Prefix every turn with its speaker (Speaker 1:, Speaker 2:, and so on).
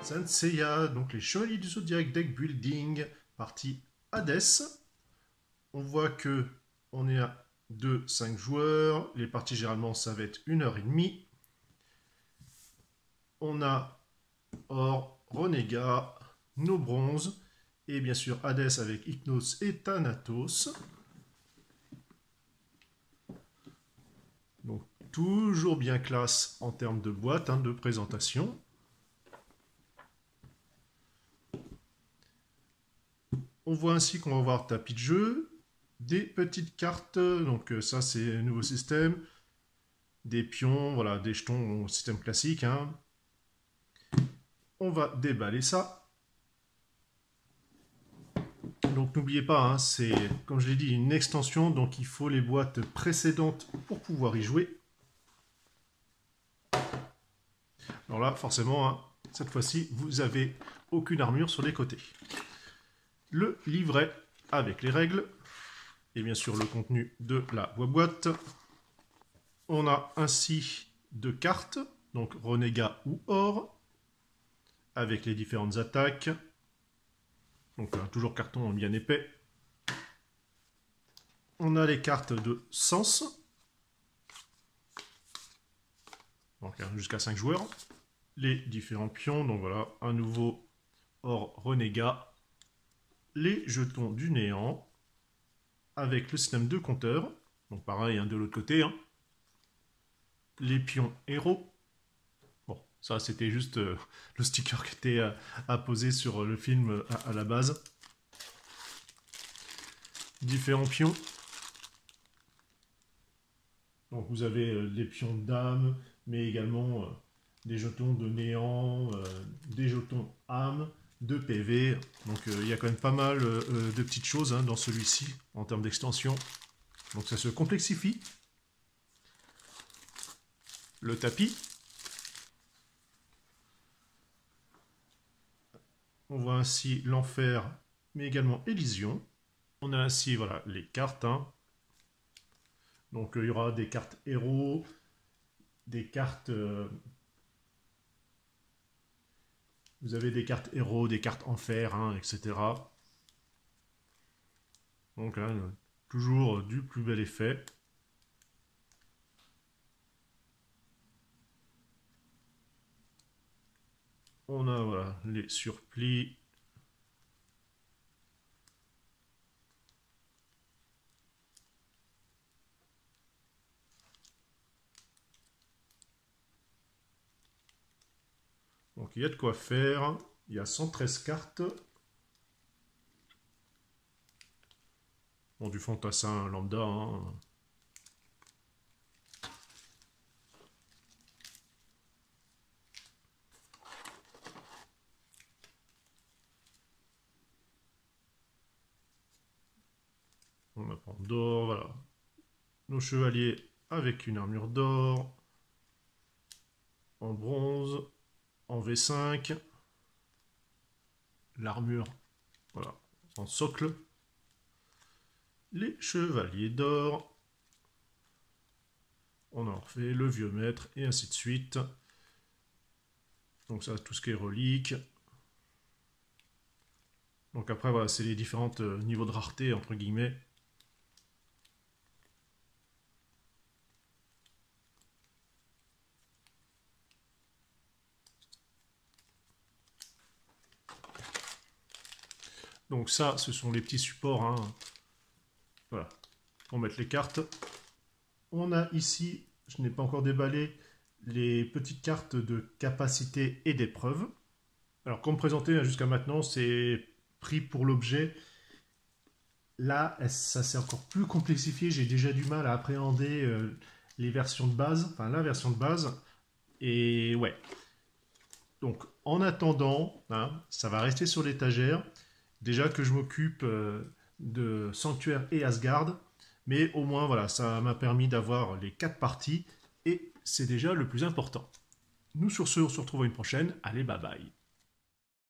Speaker 1: Saint Seiya, donc les Chevaliers du Zodiac Deck Building, partie Hades. On voit que on est à 2-5 joueurs. Les parties généralement ça va être 1h30. On a Or, Renégat, nos bronzes, et bien sûr Hades avec Hypnos et Thanatos. Donc toujours bien classe en termes de boîte, de présentation. On voit ainsi qu'on va avoir tapis de jeu, des petites cartes, donc ça c'est un nouveau système, des pions, voilà, des jetons au système classique. On va déballer ça. Donc n'oubliez pas, c'est, comme je l'ai dit, une extension, donc il faut les boîtes précédentes pour pouvoir y jouer. Alors là, forcément, cette fois-ci, vous n'avez aucune armure sur les côtés. Le livret avec les règles et bien sûr le contenu de la boîte. On a ainsi deux cartes, donc Renégat ou Or, avec les différentes attaques. Donc toujours carton bien épais. On a les cartes de sens, donc jusqu'à 5 joueurs. Les différents pions, donc voilà, un nouveau Or Renégat. Les jetons du néant, avec le système de compteur, donc pareil de l'autre côté. Les pions héros. Bon, ça c'était juste le sticker qui était apposé sur le film à la base. Différents pions. Donc vous avez les pions d'âme, mais également des jetons de néant, des jetons âme, de PV. Donc il y a quand même pas mal de petites choses dans celui-ci en termes d'extension. Donc ça se complexifie. Le tapis. On voit ainsi l'enfer, mais également Élysion. On a ainsi voilà, les cartes. Donc il y aura des cartes héros, des cartes... vous avez des cartes héros, des cartes enfer, etc. Donc là, toujours du plus bel effet. On a voilà, les surplis. Donc il y a de quoi faire. Il y a 113 cartes. Bon, du fantassin lambda. On va prendre d'or, voilà. Nos chevaliers avec une armure d'or. En bronze. En V5. L'armure, voilà, en socle. Les chevaliers d'or. On en refait le vieux maître et ainsi de suite. Donc ça, tout ce qui est relique. Donc après, voilà, c'est les différents niveaux de rareté, entre guillemets. Donc ça, ce sont les petits supports, voilà, pour mettre les cartes. On a ici, je n'ai pas encore déballé, les petites cartes de capacité et d'épreuve. Alors comme présenté jusqu'à maintenant, c'est pris pour l'objet. Là, ça c'est encore plus complexifié. J'ai déjà du mal à appréhender les versions de base, enfin la version de base. Et ouais. Donc en attendant, ça va rester sur l'étagère. Déjà que je m'occupe de Sanctuaire et Asgard, mais au moins voilà, ça m'a permis d'avoir les 4 parties et c'est déjà le plus important. Nous sur ce, on se retrouve à une prochaine. Allez, bye bye.